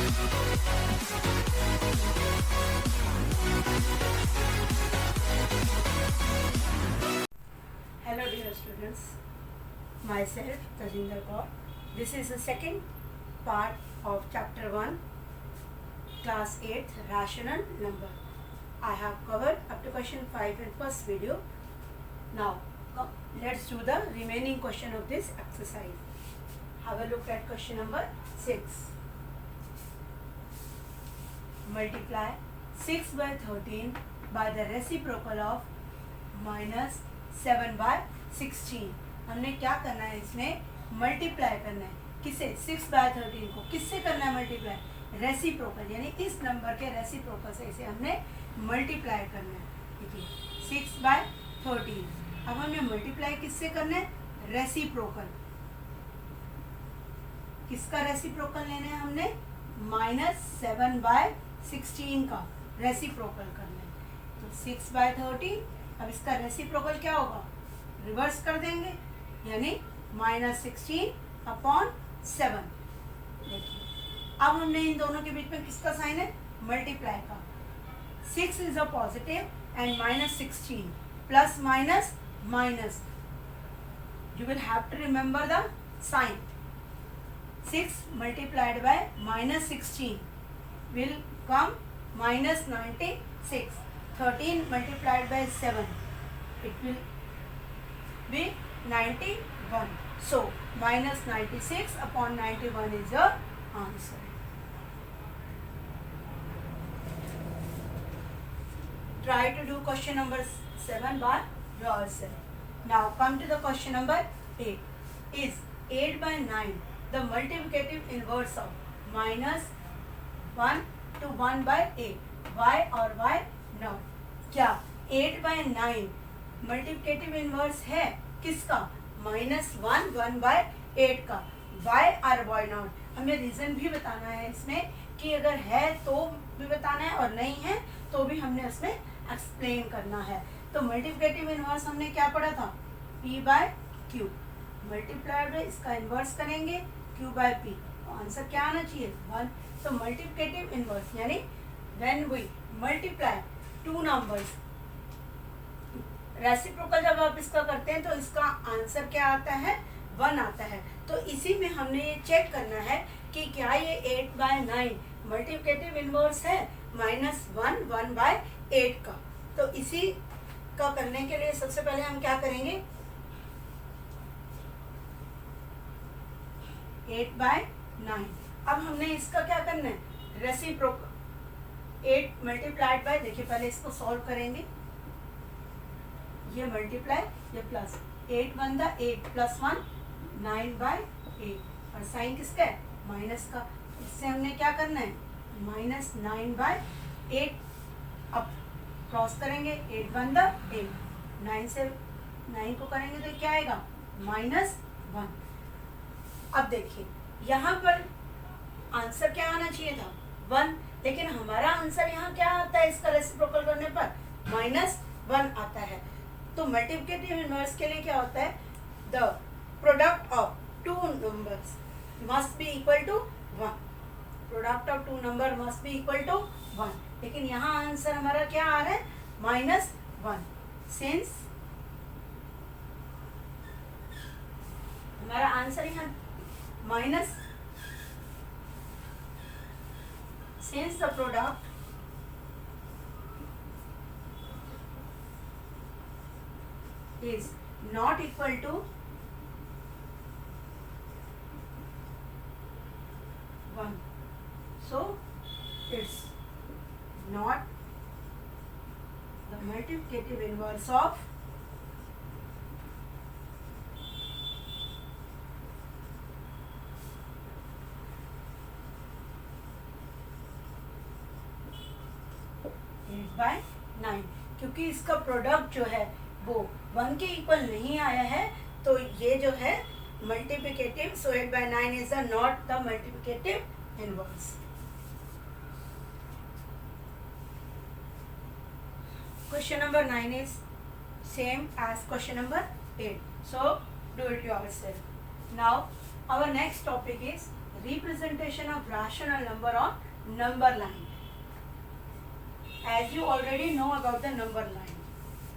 Hello dear students, myself Tajinder Kaur. This is the second part of chapter 1, class 8, rational number. I have covered up to question 5 in first video. Now let's do the remaining question of this exercise. Have a look at question number 6. Multiply 6 by 13 by the reciprocal of minus 7 by 16. हमने क्या करना है, इसमें multiply करना है. किसे? 6 by 13 को किससे करना है मल्टीप्लाई? रेसिप्रोकल, यानी इस नंबर के रेसिप्रोकल से इसे हमने मल्टीप्लाई करना है. देखिए 6 by 13. अब हमने मल्टीप्लाई किससे करना है? रेसिप्रोकल. किसका रेसिप्रोकल लेना है हमने? माइनस 7 by 16 का रेसिप्रोकल करना है. तो 6 by 13. अब इसका रेसिप्रोकल क्या होगा? रिवर्स कर देंगे, यानी माइनस 16 अपॉन 7. देखिए अब हमने इन दोनों के बीच में किसका साइन है? मल्टीप्लाई का. 6 is a positive and minus 16 plus minus minus. You will have to remember the sign. 6 multiplied by minus 16 will come minus 96. 13 multiplied by 7, it will be 91. So minus 96 upon 91 is your answer. Try to do question number 7 by yourself. Now come to the question number 8. Is 8 by 9 the multiplicative inverse of minus 1 to 1 by 8? Why or why not? क्या 8 by 9 multiplicative inverse है किसका? Minus 1 by 8 का. Why or why not? हमें reason भी बताना है इसमें, कि अगर है तो भी बताना है और नहीं है तो भी हमने उसमें एक्सप्लेन करना है. तो मल्टीप्लिकेटिव इनवर्स हमने क्या पढ़ा था? P by Q. Multiplied by इसका इनवर्स करेंगे Q by P. आंसर क्या आना चाहिए? 1. तो मल्टीप्लिकेटिव इनवर्स यानी when we multiply two numbers, reciprocal जब आप इसका करते हैं तो इसका आंसर क्या आता है? 1 आता है. तो इसी में हमने ये चेक करना है कि क्या ये 8 by 9 मल्टीप्लिकेटिव इनवर्स है माइनस 1 by 8 का. तो इसी का करने के लिए सबसे पहले हम क्या करेंगे? 8 by 9. अब हमने इसका क्या करना है? रेसिप्रोकल 8 मल्टीप्लाइड बाय, देखिए पहले इसको सॉल्व करेंगे. ये मल्टीप्लाई, ये प्लस. 8 1 8 plus 1 9 by 8. और साइन किसका है? माइनस का. इससे हमने क्या करना है? Minus 9 by 8. अब क्रॉस करेंगे. 8 1 8. 9 से 9 को करेंगे तो क्या आएगा? माइनस 1. अब देखिए यहाँ पर आंसर क्या आना चाहिए था? 1. लेकिन हमारा आंसर यहाँ क्या आता है इसका रेसिप्रोकल करने पर? माइनस 1 आता है. तो मल्टीप्लिकेटिव इनवर्स के लिए क्या होता है? The product of two numbers must be equal to 1. Product of two number must be equal to 1. लेकिन यहाँ आंसर हमारा क्या आ रहा है? माइनस 1. सिंस हमारा आंसर यहाँ minus, since the product is not equal to 1, so it's not the multiplicative inverse of by 9. क्योंकि इसका प्रोडक्ट जो है वो 1 के इक्वल नहीं आया है, तो ये जो है multiplicative. So 8 by 9 is not the multiplicative inverse. Question number 9 is same as question number 8. So do it yourself. Now our next topic is representation of rational number on number line. As you already know about the number line.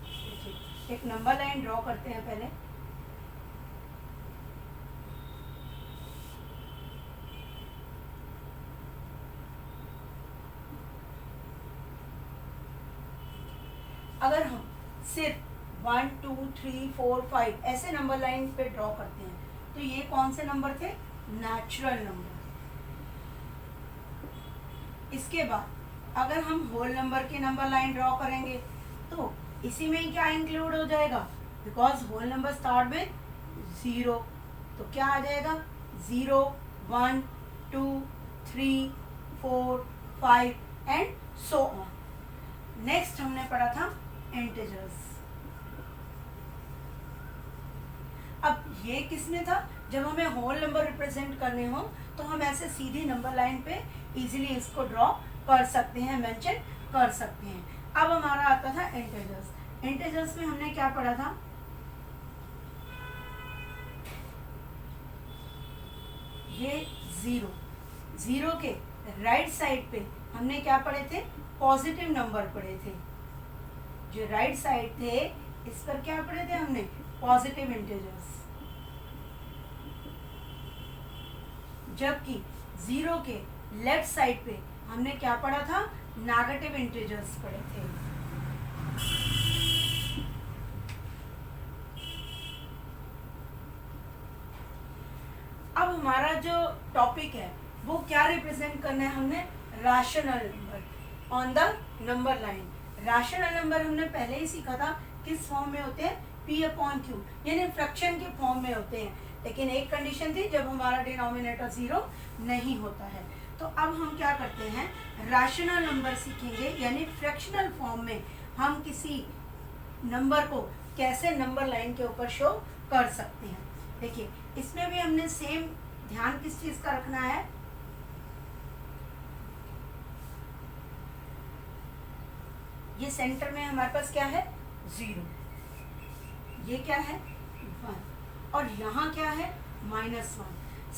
देखिए एक number line draw करते हैं पहले. अगर हम सिर्फ 1 2 3 4 5 ऐसे number line पे ड्रॉ करते हैं तो ये कौन से नंबर थे? Natural number. इसके बाद अगर हम होल नंबर के नंबर लाइन ड्रॉ करेंगे तो इसी में क्या इंक्लूड हो जाएगा? Because whole number start with 0, तो क्या आ जाएगा? 0 1 2 3 4 5 एंड सो ऑन. नेक्स्ट हमने पढ़ा था इंटीजर्स. अब ये किसमें था? जब हमें होल नंबर रिप्रेजेंट करने हो तो हम ऐसे सीधी नंबर लाइन पे इजीली इसको ड्रॉ कर सकते हैं, मेंशन कर सकते हैं. अब हमारा आता था इंटीजर्स. इंटीजर्स में हमने क्या पढ़ा था? ये 0 के राइट साइड पे हमने क्या पढ़े थे? पॉजिटिव नंबर पढ़े थे. जो राइट साइड थे इस पर क्या पढ़े थे हमने? Positive integers. जबकि 0 के लेफ्ट साइड पे हमने क्या पढ़ा था? नेगेटिव इंटीजर्स पढ़े थे. अब हमारा जो टॉपिक है वो क्या रिप्रेजेंट करना है? हमने rational number on the number line. Rational number हमने पहले ही सीखा था किस फॉर्म में होते हैं? P/Q, यानी फ्रैक्शन के फॉर्म में होते हैं. लेकिन एक कंडीशन थी जब हमारा डिनोमिनेटर 0 नहीं होता है. तो अब हम क्या करते हैं? रैशनल नंबर सीखेंगे, यानी फ्रैक्शनल फॉर्म में हम किसी नंबर को कैसे नंबर लाइन के ऊपर शो कर सकते हैं. देखिए इसमें भी हमने सेम ध्यान किस चीज का रखना है? ये सेंटर में हमारे पास क्या है? 0. ये क्या है? 1. और यहाँ क्या है? -1.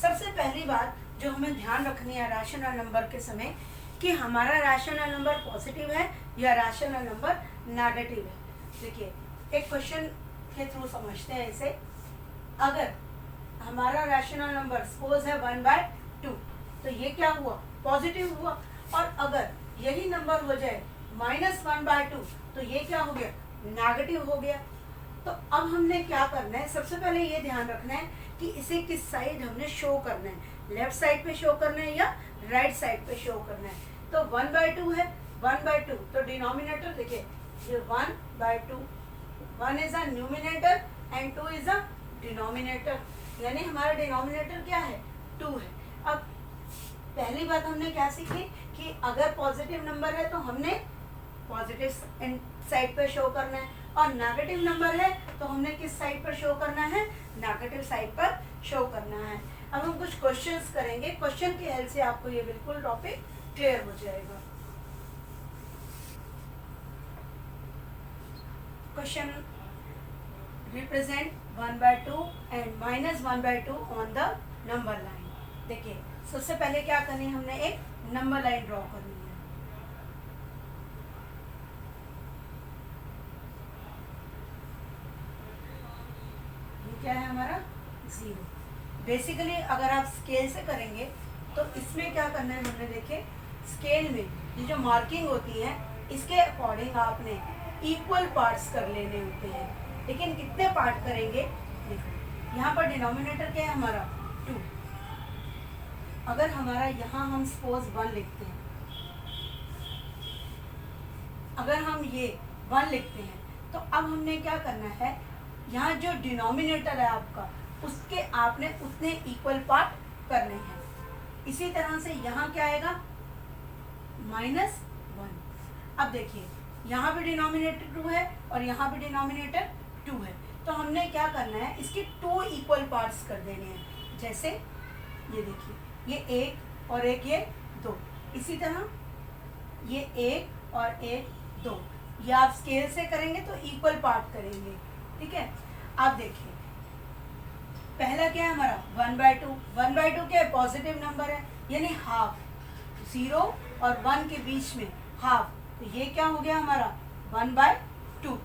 सबसे पहली बात जो हमें ध्यान रखनी है रैशनल नंबर के समय कि हमारा रैशनल नंबर पॉजिटिव है या रैशनल नंबर नेगेटिव है. देखिए एक क्वेश्चन के थ्रू समझते हैं इसे. अगर हमारा रैशनल नंबर सपोज है 1/2, तो ये क्या हुआ? पॉजिटिव हुआ. और अगर यही नंबर हो जाए -1/2, तो ये क्या हो गया? नेगेटिव हो गया. तो अब हमने क्या करना है? सबसे पहले ये ध्यान रखना है कि इसे किस साइड हमने शो करना है. लेफ्ट साइड पे शो करना है या राइट साइड पे शो करना है. तो 1/2 है, 1/2 तो डिनोमिनेटर देखिए ये 1/2, 1 is a numerator and 2 is a denominator, यानी हमारा डिनोमिनेटर क्या है? 2 है. अब पहली बात हमने क्या सीखी कि अगर पॉजिटिव नंबर है तो हमने पॉजिटिव साइड पर शो करना है, और नेगेटिव नंबर है तो हमने किस साइड पर शो करना है? नेगेटिव साइड पर शो करना है. अब हम कुछ क्वेश्चंस करेंगे. क्वेश्चन की हेल्प से आपको ये बिल्कुल टॉपिक क्लियर हो जाएगा. Question represent 1/2 and -1/2 on the number line. देखिए सबसे पहले क्या करनी है? हमने एक नंबर लाइन ड्रॉ करनी है. क्या है हमारा? 0. बेसिकली अगर आप स्केल से करेंगे तो इसमें क्या करना है? हमने देखे स्केल में ये जो मार्किंग होती है इसके अकॉर्डिंग आपने इक्वल पार्ट्स कर लेने होते हैं. लेकिन कितने पार्ट करेंगे? देखो यहाँ पर डिनोमिनेटर क्या है हमारा? 2. अगर हमारा यहाँ हम सपोज 1 लिखते हैं, अगर हम ये 1 लिखते हैं तो अब हमने क्या करना है? यहाँ जो डिनोमिनेटर है आपका उसके आपने उतने इक्वल पार्ट करने हैं. इसी तरह से यहाँ क्या आएगा? -1. अब देखिए यहाँ भी डिनोमिनेटर 2 है और यहाँ भी डिनोमिनेटर 2 है. तो हमने क्या करना है? इसके 2 इक्वल पार्ट्स कर देने हैं. जैसे ये देखिए ये 1 और एक ये 2. इसी तरह ये 1 और एक 2. ये आप स्केल से करेंगे तो इक्वल पार्ट करेंगे. ठीक है. आप देखिए पहला क्या है हमारा 1/2। 1/2 क्या है, पॉजिटिव नंबर है, यानी हाफ, 0 और 1 के बीच में हाफ, तो ये क्या हो गया हमारा 1/2,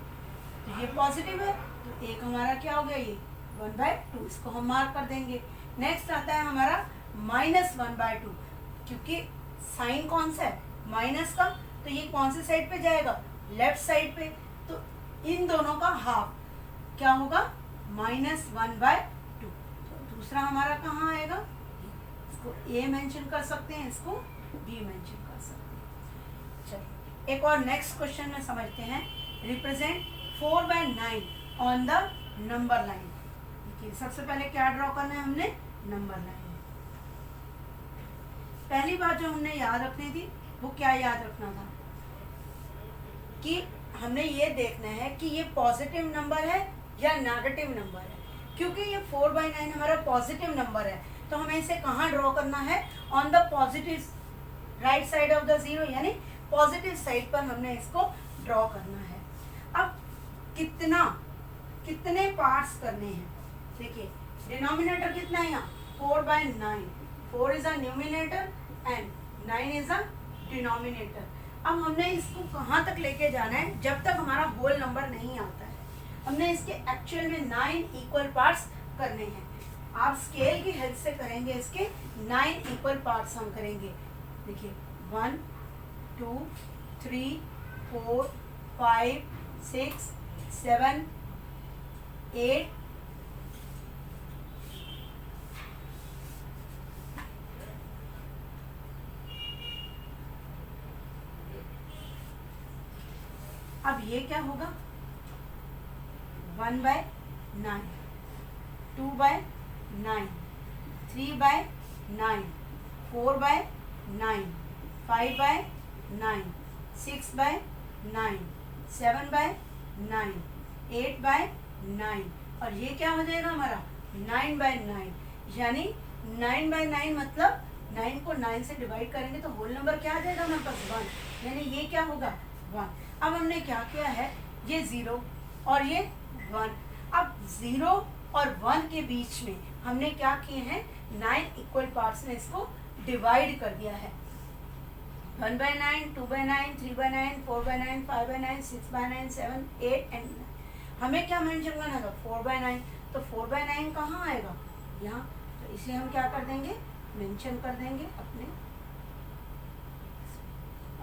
तो ये पॉजिटिव है, तो एक हमारा क्या हो गया, ये 1/2, इसको हम मार्क कर देंगे। नेक्स्ट आता है हमारा -1/2, क्योंकि साइन कौन सा है, माइनस का, तो ये कौन से साइड पे जाएगा, लेफ्ट साइड पे, तो इन दोनों का हाफ क्या होगा, -1/2। तो दूसरा हमारा कहाँ आएगा, इसको ए मेंशन कर सकते हैं, इसको बी मेंशन कर सकते हैं। चलिए एक और नेक्स्ट क्वेश्चन में समझते हैं। Represent 4/9 on the number line. देखिए सबसे पहले क्या ड्रॉ करना है हमने, नंबर लाइन। पहली बात जो हमने याद रखनी थी वो क्या याद रखना था, कि हमने ये देखना है कि ये पॉजिटिव नंबर है या नेगेटिव नंबर है। क्योंकि ये 4/9 हमारा पॉजिटिव नंबर है, तो हमें इसे कहाँ ड्रॉ करना है, on the positive right side of the zero, यानी पॉजिटिव साइड पर हमने इसको ड्रॉ करना है। अब कितने पार्ट्स करने हैं, देखिए डिनोमिनेटर कितना है यहाँ 4/9, 4 is a numerator and 9 is a denominator. अब हमने इसको कहाँ तक लेके जाना है, जब तक हमारा होल नंबर नहीं आता है। हमने इसके एक्चुअल में 9 इक्वल पार्ट्स करने हैं। आप स्केल की हेल्प से करेंगे, इसके 9 इक्वल पार्ट्स हम करेंगे। देखिए 1 2 3 4 5 6 7 8 अब ये क्या होगा 1/9, 2/9, 3/9, 4/9, 5/9, 6/9, 7/9, 8/9, और ये क्या हो जाएगा हमारा 9/9। यानी 9/9 मतलब 9 को 9 से डिवाइड करेंगे तो होल नंबर क्या आ जाएगा हमारे पास 1, यानी ये क्या होगा 1। अब हमने क्या किया है, ये 0 और ये 1, अब 0 और 1 के बीच में हमने क्या किए हैं, 9 इक्वल पार्ट्स में इसको डिवाइड कर दिया है। 1/9, 2/9, 3/9, 4/9, 5/9, 6/9, 7, 8 एंड 9। हमें क्या मेंशन करना था 4/9, तो 4/9 कहाँ आएगा, यहाँ, तो इसे हम क्या कर देंगे, मेंशन कर देंगे अपने,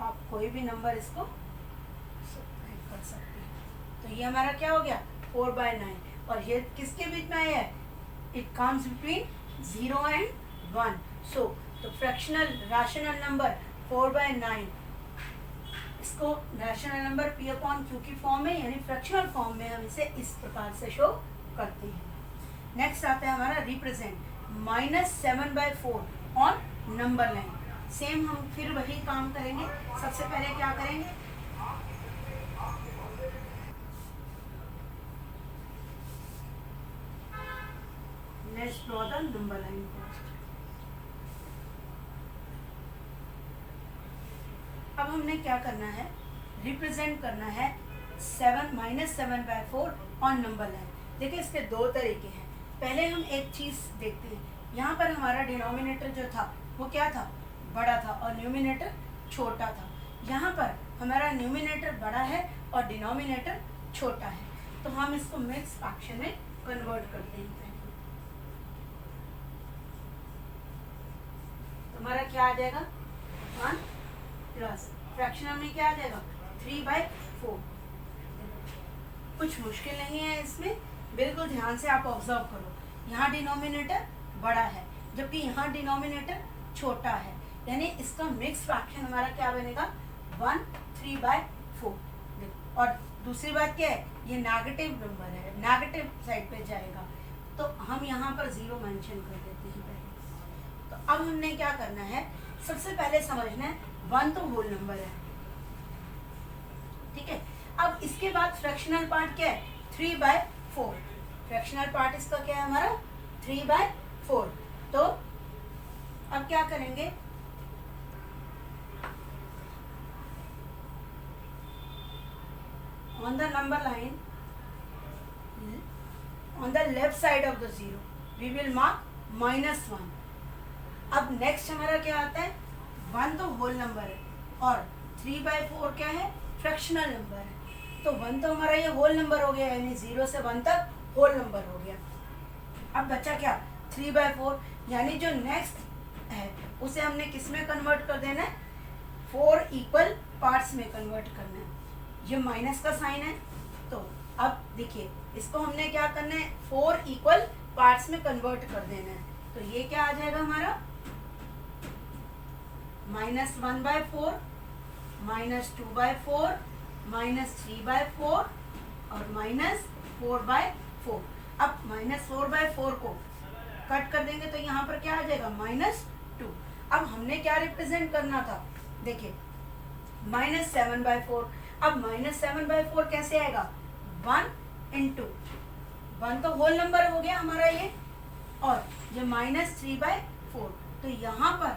आप कोई भी नंबर इसको कर सकते हैं। तो ये हमारा क्या हो गया 4/9, और ये किसके बीच में आया है, इट कम्स बिटवीन 0 एंड 1। सो तो फ्रैक्शनल रैशनल नंबर 4/9, इसको रैशनल नंबर P/Q की फॉर्म में, यानी फ्रैक्शनल फॉर्म में हम इसे इस प्रकार से शो करते हैं। नेक्स्ट आता है हमारा represent -7/4 on number line. Same हम फिर वही काम करेंगे। सबसे पहले क्या करेंगे, let's draw the number line first. अब हमने क्या करना है, रिप्रेजेंट करना है -7/4 ऑन नंबर लाइन। देखिए इसके दो तरीके हैं। पहले हम एक चीज देखते हैं, यहाँ पर हमारा डिनोमिनेटर जो था वो क्या था, बड़ा था, और न्यूमिनेटर छोटा था। यहाँ पर हमारा न्यूमिनेटर बड़ा है और डिनोमिनेटर छोटा है, तो हम इसको मिक्स फ्रैक्शन में कन्वर्ट करते हैं। तो हमारा क्या आ जाएगा 1 प्लस फ्रैक्शनल में क्या आ जाएगा 3/4। कुछ मुश्किल नहीं है इसमें, बिल्कुल ध्यान से आप ऑब्जर्व करो। यहाँ डिनोमिनेटर बड़ा है जबकि यहाँ डिनोमिनेटर छोटा है, यानी इसका मिक्स फ्रैक्शन हमारा क्या बनेगा 1 3/4। और दूसरी बात क्या है, ये नेगेटिव नंबर है, नेगेटिव साइड पे जाएगा, तो हम यहाँ पर 0 मेंशन कर देते हैं पहले। तो अब हमने क्या करना है, सबसे पहले समझना है 1 तो होल नंबर है, ठीक है। अब इसके बाद फ्रैक्शनल पार्ट क्या है 3/4। फ्रैक्शनल पार्ट इसका क्या है हमारा 3/4। तो अब क्या करेंगे, on the number line, on the left side of the 0, we will mark -1। अब नेक्स्ट हमारा क्या आता है, 1 तो होल नंबर है और 3/4 क्या है, फ्रैक्शनल नंबर है। तो 1 तो हमारा ये होल नंबर हो गया, यानी 0 से 1 तक होल नंबर हो गया। अब बचा क्या, 3/4, यानी जो नेक्स्ट है उसे हमने किस में कन्वर्ट कर देना है, 4 इक्वल पार्ट्स में कन्वर्ट करना है। ये माइनस का साइन है, तो अब देखिए इसको हमने क्या करना है, 4 इक्वल पार्ट्स में कन्वर्ट कर देना है। तो ये क्या आ जाएगा हमारा, -1/4, -2/4, -3/4 और -4/4। अब -4/4 को कट कर देंगे तो यहाँ पर क्या आ जाएगा, -2। अब हमने क्या रिप्रेजेंट करना था, देखिए -7/4। अब -7/4 कैसे आएगा, 1 × 1 तो होल नंबर हो गया हमारा ये, और ये -3/4। तो यहाँ पर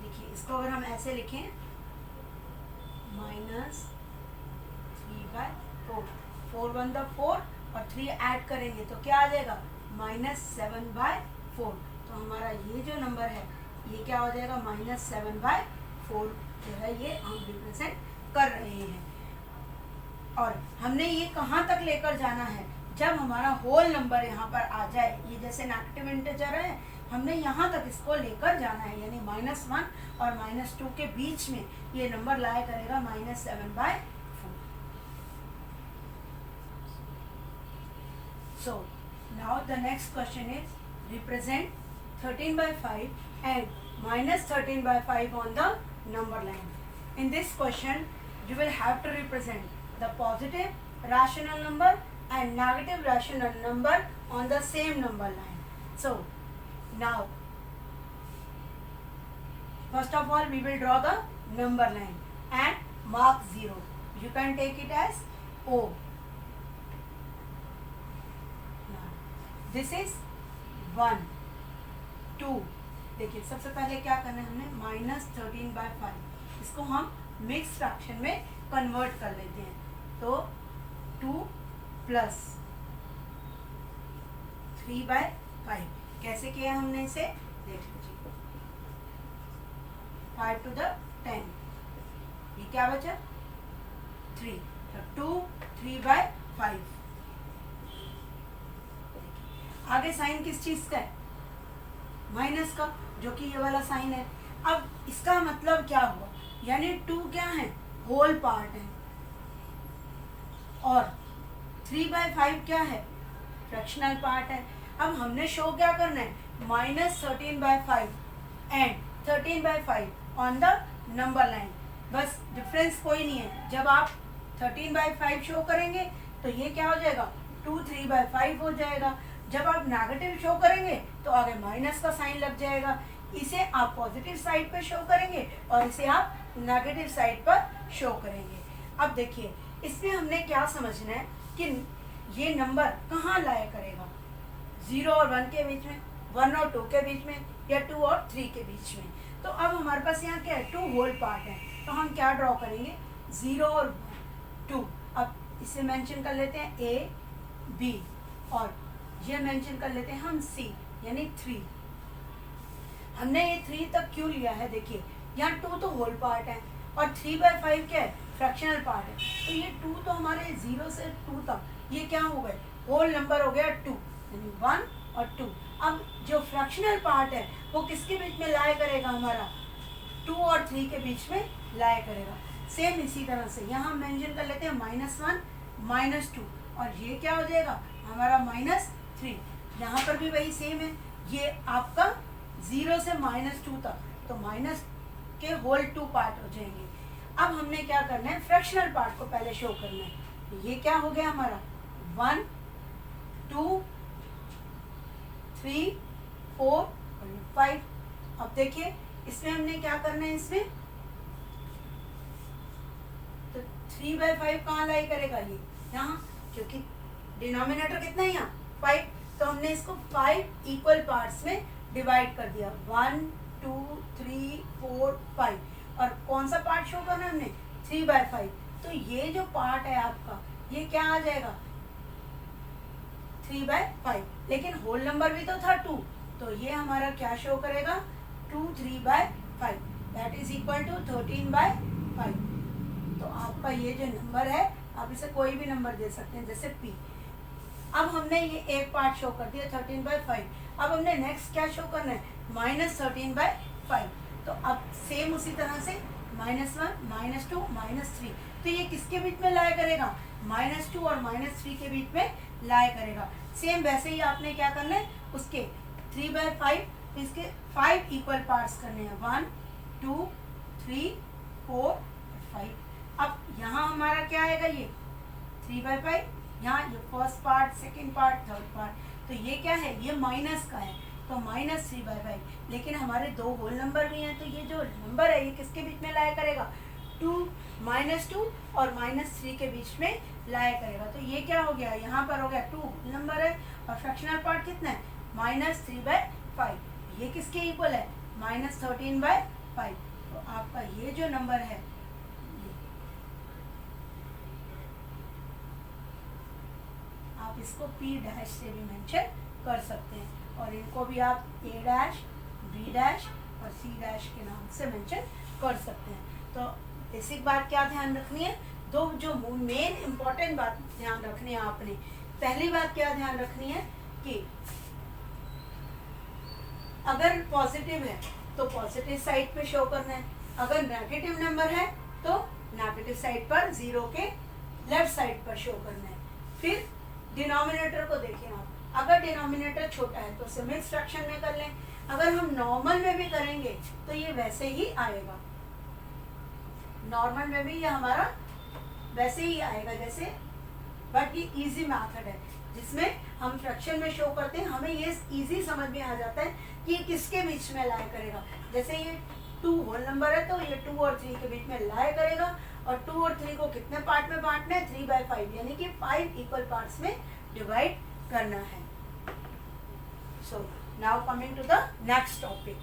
देखिए इसको अगर हम ऐसे लिखें, -3/4, 4 1 द 4 और 3 ऐड करेंगे तो क्या आ जाएगा, -7/4। तो हमारा ये जो नंबर है ये क्या हो जाएगा, -7/4 जो है ये हम रिप्रेजेंट कर रहे हैं। और हमने ये कहाँ तक लेकर जाना है, जब हमारा होल नंबर यहाँ पर आ जाए, ये जैसे नेगेटिव इंटीजर है, हमने यहाँ तक इसको लेकर जाना है, यानी -1 और -2 के बीच में ये नंबर लाया करेगा -7/4। So now the next question is represent 13/5 and -13/5 on the number line. In this question you will have to represent the positive rational number and negative rational number on the same number line. So now first of all we will draw the number line and mark 0. You can take it as O. This is 1 2। देखिए सबसे पहले क्या करना है, हमने -13/5 इसको हम mix fraction में कन्वर्ट कर लेते हैं। तो 2 + 3/5 कैसे किया हमने इसे, देख लीजिए, 5 to the 10, ये क्या बचा 3, तो 2 3/5। आगे साइन किस चीज का है, माइनस का, जो कि ये वाला साइन है। अब इसका मतलब क्या हुआ, यानी 2 क्या है, होल पार्ट है, और 3/5 क्या है, फ्रैक्शनल पार्ट है। अब हमने शो क्या करना है, -13/5 and 13/5 on the number line. बस डिफरेंस कोई नहीं है, जब आप 13/5 शो करेंगे तो ये क्या हो जाएगा, 2 3/5 हो जाएगा। जब आप नेगेटिव शो करेंगे तो आगे माइनस का साइन लग जाएगा। इसे आप पॉजिटिव साइड पर शो करेंगे और इसे आप नेगेटिव साइड पर शो करेंगे। अब देखिए इसमें हमने क्या समझना है कि ये नंबर कहाँ लाया करेगा, 0 और 1 के बीच में, 1 और 2 के बीच में, या 2 और 3 के बीच में। तो अब हमारे पास यहाँ क्या है, 2 होल पार्ट है, तो हम क्या ड्रॉ करेंगे, 0 और 2। अब इसे मेंशन कर लेते हैं A B, और ये मेंशन कर लेते हैं हम C, यानी 3। हमने ये 3 तक क्यों लिया है, देखिए यहाँ 2 तो होल पार्ट है और 3/5 क्या है, फ्रैक्शनल पार्ट है। तो ये 2 तो हमारे 0 से 2 तक ये क्या हो गए, होल नंबर हो गया 2, यानी 1 और 2। अब जो फ्रैक्शनल पार्ट है वो किसके बीच में लाया करेगा, हमारा 2 और 3 के बीच में लाया करेगा। सेम इसी तरह से यहाँ मेंशन कर लेते हैं -1 -2, और ये क्या हो जाएगा हमारा -3। यहाँ पर भी वही सेम है, ये आपका 0 से -2 तक, तो माइनस के होल 2 पार्ट हो जाएंगे। अब हमने क्या करना है, फ्रैक्शनल पार्ट को पहले शो करना है। तो ये क्या हो गया हमारा 1 2 3 4 और 5। अब देखिए इसमें हमने क्या करना है, इसमें तो 3/5 कहाँ लाई करेगा, ये यहाँ, क्योंकि डिनोमिनेटर कितना है यहाँ 5, तो हमने इसको 5 इक्वल पार्ट्स में डिवाइड कर दिया, 1 2 3 4 5। और कौन सा पार्ट शो करना है हमने, 3/5। तो ये जो पार्ट है आपका ये क्या आ जाएगा, 3/5, लेकिन होल नंबर भी तो था 2, तो ये हमारा क्या शो करेगा 2 3/5, दैट इज इक्वल टू 13/5। तो आपका ये जो नंबर है आप इसे कोई भी नंबर दे सकते हैं, जैसे p। अब हमने ये एक पार्ट शो कर दिया 13/5, अब हमने नेक्स्ट क्या शो करना है -13/5। तो अब सेम उसी तरह से -1 -2 -3, तो ये किसके बीच में लाया करेगा -2 और -3 के बीच में लाया करेगा। सेम वैसे ही आपने क्या करना है उसके 3/5 इसके 5 इक्वल पार्ट्स करने हैं, 1 2 3 4 5। अब यहाँ हमारा क्या आएगा ये 3/5, यहाँ ये first part second part third part, तो ये क्या है ये माइनस का है तो -3/5, लेकिन हमारे दो होल नंबर भी हैं, तो ये जो नंबर है ये किसके बीच में लाया करेगा 2 -2 और -3 के बीच में लाया करेगा। तो ये क्या हो गया यहाँ पर हो गया 2 नंबर है और फ्रैक्शनल पार्ट कितना है -3/5, ये किसके इक्वल है -13/5। तो आपका ये जो नंबर है आप इसको P' से भी मेंशन कर सकते हैं और इनको भी आप A', B' और C' के नाम से मेंशन कर सकते हैं। तो बेसिक बात क्या ध्यान रखनी है, दो जो मेन इंपॉर्टेंट बात ध्यान रखनी है आपने। पहली बात क्या ध्यान रखनी है कि अगर पॉजिटिव है तो पॉजिटिव साइड पे शो करना है, अगर नेगेटिव नंबर है तो नेगेटिव साइड पर 0 के लेफ्ट साइड पर शो करना है। फिर डिनोमिनेटर को देखिए आप, अगर डिनोमिनेटर छोटा है तो उसे मिक्स फ्रैक्शन में कर लें, अगर हम नॉर्मल में भी करेंगे तो ये वैसे ही आएगा, नॉर्मल में भी ये हमारा वैसे ही आएगा जैसे, बट ये इजी मेथड है जिसमें हम फ्रैक्शन में शो करते हैं, हमें ये इजी समझ में आ जाता है कि ये किसके बीच में लाया करेगा। जैसे ये 2 होल नंबर है तो ये 2 और 3 के बीच में लाया करेगा और 2 और 3 को कितने पार्ट में बांटना है 3/5, यानी कि 5 इक्वल पार्ट्स में डिवाइड करना है। So now coming to the next topic,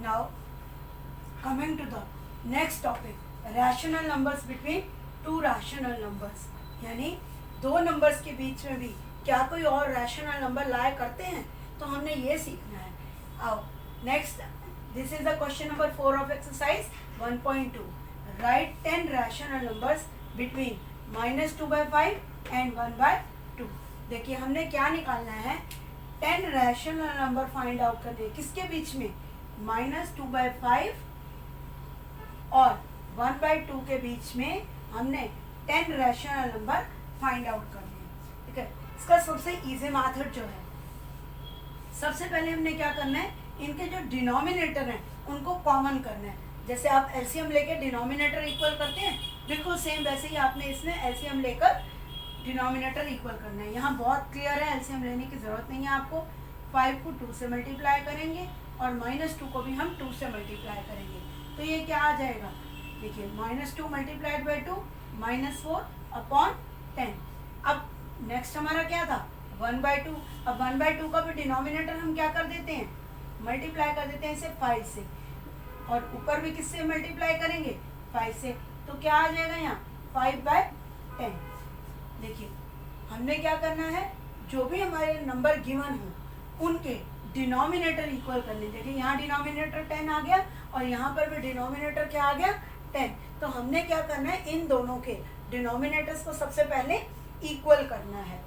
now coming to the next topic, rational numbers between 2 rational numbers, यानी दो नंबर्स के बीच में भी क्या कोई और रैशनल नंबर लाया करते हैं, तो हमने ये सीखना है। आओ next, this is the question number 4 of exercise 1.2, right 10 rational numbers between -2/5 and 1/2। देखिए हमने क्या निकालना है 10 रैशनल नंबर फाइंड आउट करने, किसके बीच में -2/5 और 1/2 के बीच में हमने 10 रैशनल नंबर फाइंड आउट करने हैं। ठीक है, इसका सबसे इजी मेथड जो है, सबसे पहले हमने क्या करना है इनके जो डिनोमिनेटर हैं उनको कॉमन करना है। जैसे आप एलसीएम लेके डिनोमिनेटर इक्वल करते हैं, बिल्कुल सेम वैसे ही आपने इसमें एलसीएम लेकर डिनोमिनेटर इक्वल करना है। यहाँ बहुत क्लियर है, एलसीएम लेने की ज़रूरत नहीं है आपको। 5 को 2 से मल्टीप्लाई करेंगे और -2 को भी हम 2 से मल्टीप्लाई करेंगे, तो ये क्या आ जाएगा देखिए -2 मल्टीप्लाइड बाई 2 -4/10। अब नेक्स्ट हमारा क्या था 1/2, अब 1/2 का भी डिनोमिनेटर हम क्या कर देते हैं मल्टीप्लाई कर देते हैं इसे 5 से, और ऊपर भी किससे मल्टीप्लाई करेंगे 5 से, तो क्या आ जाएगा यहाँ 5/10। देखिए हमने क्या करना है, जो भी हमारे नंबर गिवन हो उनके डिनोमिनेटर इक्वल करने। देखिए यहाँ डिनोमिनेटर 10 आ गया और यहाँ पर भी डिनोमिनेटर क्या आ गया 10, तो हमने क्या करना है इन दोनों के डिनोमिनेटर्स को सबसे पहले इक्वल करना है।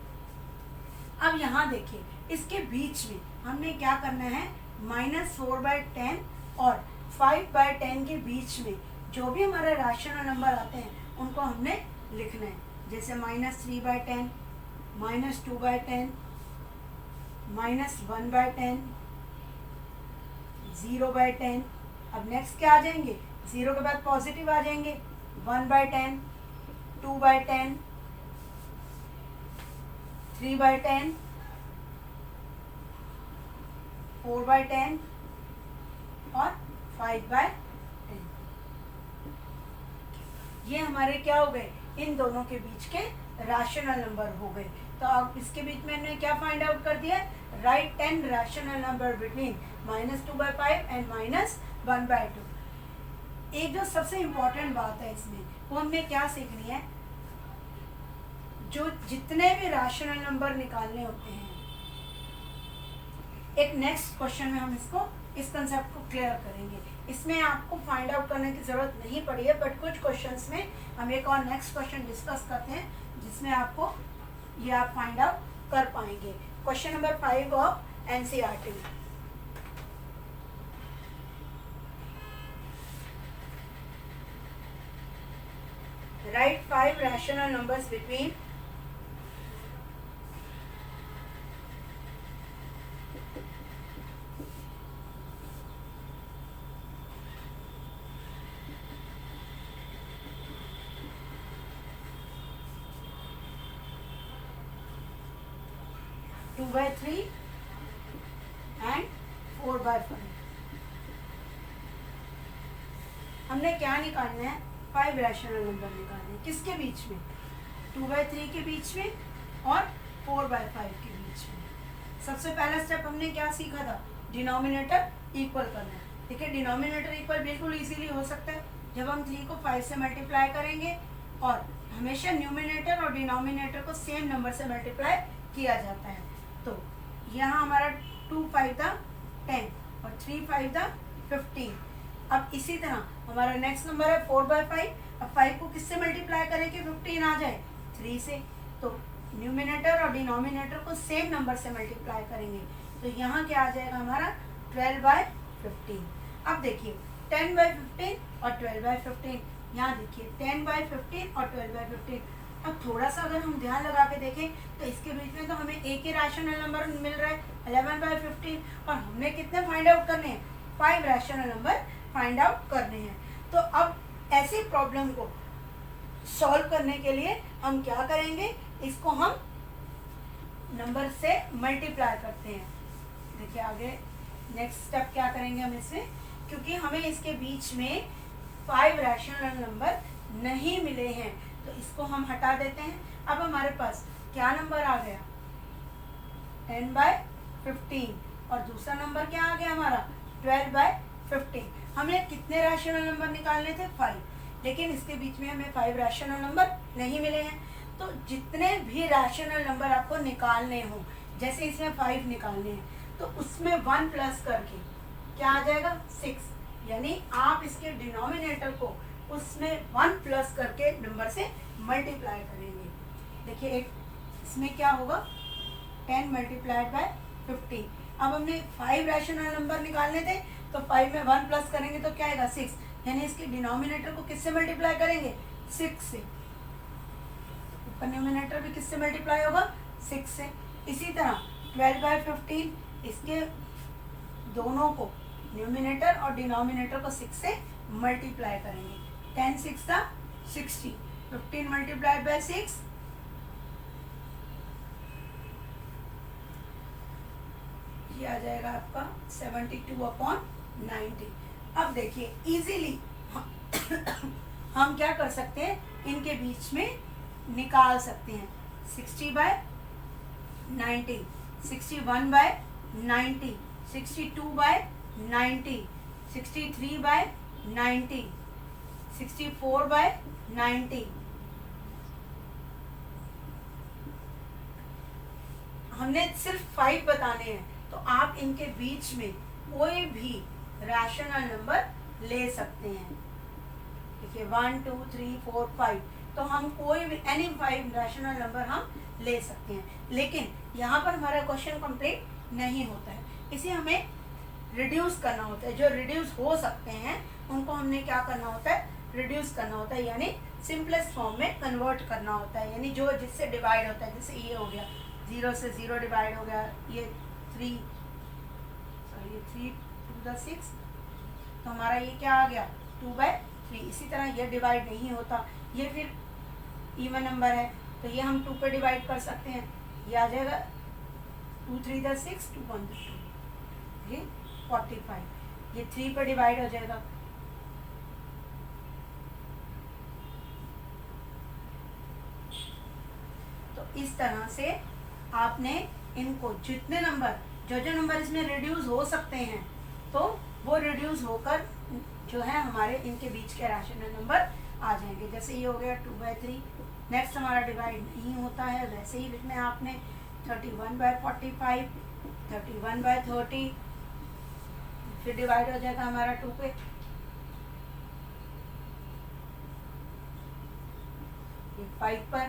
अब यहाँ देखिए इसके बीच में हमने क्या करना है -4/10 और 5/10 के बीच में जो भी हमारे रैशनल नंबर आते हैं उनको हमने लिखना है, जैसे -3/10, -2/10, -1/10, 0/10। अब नेक्स्ट क्या आ जाएंगे, 0 के बाद पॉजिटिव आ जाएंगे 1/10, 2/10, 3/10, 4/10 और 5/10। ये हमारे क्या हो गए इन दोनों के बीच के रैशनल नंबर हो गए। तो अब इसके बीच में हमने क्या फाइंड आउट कर दिया, right 10 rational number between -2/5 and -1/2। एक जो सबसे इम्पोर्टेंट बात है इसमें वो हमने क्या सीखनी है, जो जितने भी रैशनल नंबर निकालने होते हैं, एक नेक्स्ट क्वेश्चन में हम इस कंसेप्ट को क्लियर करेंगे। इसमें आपको फाइंड आउट करने की जरूरत नहीं पड़ी है, बट कुछ क्वेश्चंस में हम एक और नेक्स्ट क्वेश्चन डिस्कस करते हैं जिसमें आपको ये आप फाइंड आउट कर पाएंगे। Question number 5 of NCERT. Write 5 rational numbers between 2/3 and 4/5। हमने क्या निकालना है? 5 रैशनल नंबर निकालने हैं। किसके बीच में? 2/3 के बीच में और 4/5 के बीच में। सबसे पहला स्टेप हमने क्या सीखा था? डिनोमिनेटर इक्वल करना। देखिए डिनोमिनेटर इक्वल बिल्कुल इजीली हो सकता है जब हम 3 को 5 से मल्टीप्लाई करेंगे, और हमेशा न्यूमिनेटर और डिनोमिनेटर को सेम नंबर से मल्टीप्लाई किया जाता है। तो यहाँ हमारा 2 5 था 10 और 3 5 था 15। अब इसी तरह हमारा नेक्स्ट नंबर है 4/5। अब 5 को किससे मल्टीप्लाई करें कि 15 आ जाए? 3 से। तो न्यूमिनेटर और डिनोमिनेटर को सेम नंबर से मल्टीप्लाई करेंगे, तो यहाँ क्या आ जाएगा हमारा? 12/15। अब देखिए 10/15 और 12/15। यहाँ देखिए 10/15 और 12/15। अब थोड़ा सा अगर हम ध्यान लगा के देखें तो इसके बीच में तो हमें एक ही रैशनल नंबर मिल रहा है 11/15, और हमने कितने फाइंड आउट करने हैं? 5 रैशनल नंबर फाइंड आउट करने हैं। तो अब ऐसी प्रॉब्लम को सॉल्व करने के लिए हम क्या करेंगे? इसको हम नंबर से मल्टीप्लाई करते हैं। देखिए आगे नेक्स्ट स्टेप क्या करेंगे हम इसमें, क्योंकि हमें इसके बीच में 5 रैशनल नंबर नहीं मिले हैं तो इसको हम हटा देते हैं। अब हमारे पास क्या नंबर आ गया? 10/15, और दूसरा नंबर क्या आ गया हमारा? 12/15। हमें कितने रैशनल नंबर निकालने थे? 5, लेकिन इसके बीच में हमें 5 रैशनल नंबर नहीं मिले हैं। तो जितने भी रैशनल नंबर आपको निकालने हो, जैसे इसमें 5 निकालने हैं, तो उसमें 1 प्लस करके क्या आ जाएगा? 6। यानी आप इसके डिनोमिनेटर को उसमें 1 प्लस करके नंबर से मल्टीप्लाई करेंगे। देखिए एक इसमें क्या होगा? 10 मल्टीप्लाइड बाय 15। अब हमने 5 रैशनल नंबर निकालने थे, तो 5 में 1 प्लस करेंगे तो क्या आएगा? 6। यानी इसके डिनोमिनेटर को किससे मल्टीप्लाई करेंगे? 6 से। ऊपर न्यूमिनेटर भी किससे मल्टीप्लाई होगा? 6 से। इसी तरह 12/15, इसके दोनों को न्यूमिनेटर और डिनोमिनेटर को 6 से मल्टीप्लाई करेंगे। 10 6 था 60, 15 मल्टीप्लाइड बाय 6 ये आ जाएगा आपका 72/90। अब देखिए इजीली हम क्या कर सकते हैं? इनके बीच में निकाल सकते हैं। 60/90, 61/90, 62/90, 63/90, 64/90। हमने सिर्फ 5 बताने हैं, तो आप इनके बीच में कोई भी रैशनल नंबर ले सकते हैं। देखिए 1 2 3 4 5, तो हम कोई भी एनी 5 रैशनल नंबर हम ले सकते हैं। लेकिन यहाँ पर हमारा क्वेश्चन कंप्लीट नहीं होता है, इसे हमें रिड्यूस करना होता है। जो रिड्यूस हो सकते हैं उनको हमने क्या करना होता है? रिड्यूस करना होता है, यानी सिंपलेस्ट फॉर्म में कन्वर्ट करना होता है। यानी जो जिससे डिवाइड होता है, जैसे ये हो गया 0 से 0 डिवाइड हो गया, ये 3 to the 6, तो हमारा ये क्या आ गया? 2/3। इसी तरह ये डिवाइड नहीं होता, ये फिर इवन नंबर है तो ये हम 2 पे डिवाइड कर सकते हैं। ये आ जाएगा 2 3 the 6, 2 1 the 2, ये 45। ये 3 पे डिवाइड हो जाएगा, तो इस तरह से आपने इनको जितने नंबर जो नंबर इसमें रिड्यूस हो सकते हैं, तो वो रिड्यूस होकर जो है हमारे इनके बीच के रैशनल नंबर आ जाएंगे। जैसे ये हो गया 2/3, नेक्स्ट हमारा डिवाइड नहीं होता है, वैसे ही लिखना है आपने 31/45, 31/30, फिर डिवाइड हो जाएगा हमारा 2 पे, एक 5 पर,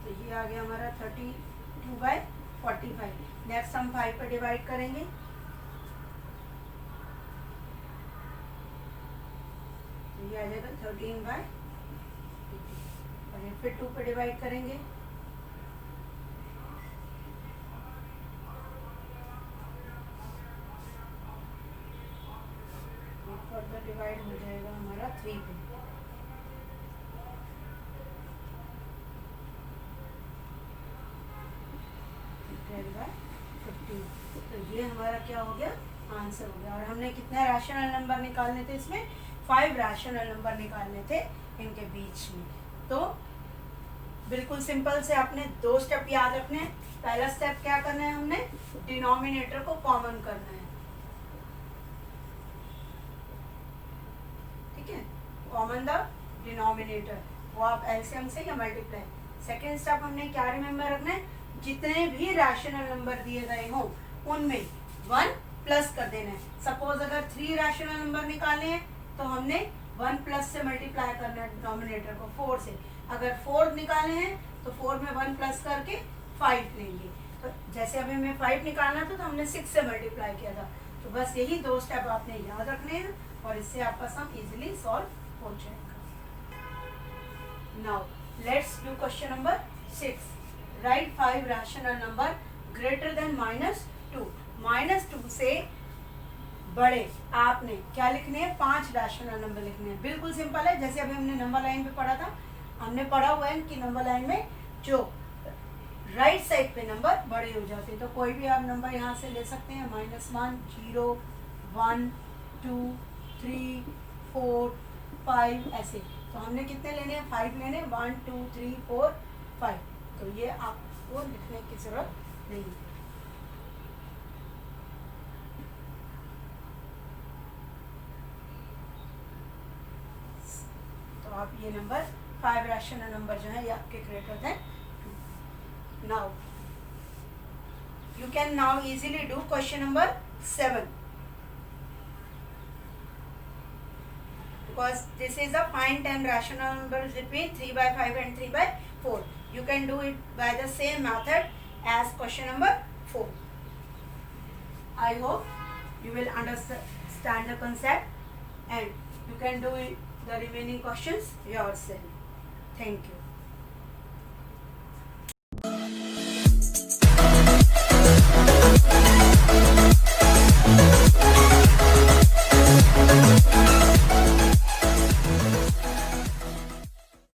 तो ये आ गया हमारा 32/45। नेक्स्ट हम 5 पर डिवाइड करेंगे, तो ये आ जाएगा 13/80, और फिर 2 पर डिवाइड करेंगे, फर्दर डिवाइड हो जाएगा हमारा 3 पे, तो ये हमारा क्या हो गया, आंसर हो गया। और हमने कितने रैशनल नंबर निकालने थे इसमें, 5 रैशनल नंबर निकालने थे इनके बीच में। तो बिल्कुल सिंपल से आपने 2 स्टेप याद रखने हैं। पहला स्टेप क्या करना है, हमने डिनोमिनेटर को कॉमन करना है, ठीक है, कॉमन द डिनोमिनेटर, वो आप एलसीएम से या मल्टीप्लाई। सेकेंड स्टेप हमने क्या रिमेंबर रखना है, जितने भी रैशनल नंबर दिए गए हों उनमें 1 प्लस कर देना है। सपोज अगर 3 रैशनल नंबर निकालने हैं तो हमने 1 प्लस से मल्टीप्लाई करना है डिनोमिनेटर को 4 से। अगर 4 निकालने हैं तो 4 में 1 प्लस करके 5 लेंगे। तो जैसे अभी हमें 5 निकालना था तो हमने 6 से मल्टीप्लाई किया था। तो बस यही 2 स्टेप आपने याद रखने हैं और इससे आपका सम इजीली सॉल्व हो जाएगा। Now let's do question number 6। Right 5 rational number greater than -2। -2 से बड़े आपने क्या लिखने हैं, 5 रैशनल नंबर लिखने हैं। बिल्कुल सिंपल है, जैसे अभी हमने नंबर लाइन पे पढ़ा था, हमने पढ़ा हुआ है कि नंबर लाइन में जो राइट साइड पे नंबर बड़े हो जाते हैं। तो कोई भी आप नंबर यहाँ से ले सकते हैं, -1, 0, 1, 2, 3, 4, 5 ऐसे। तो हमने कितने लेने हैं, 5 लेने, 1, 2, 3, 4, 5। तो ये आपको लिखने की जरूरत नहीं है। तो आप ये नंबर 5 रैशनल नंबर जो है ये आपके greater than 2। Now you can now easily do question number 7 because this is a find 10 rational numbers between 3/5 and 3/4. You can do it by the same method as question number 4. I hope you will understand the concept and you can do it, the remaining questions yourself. Thank you.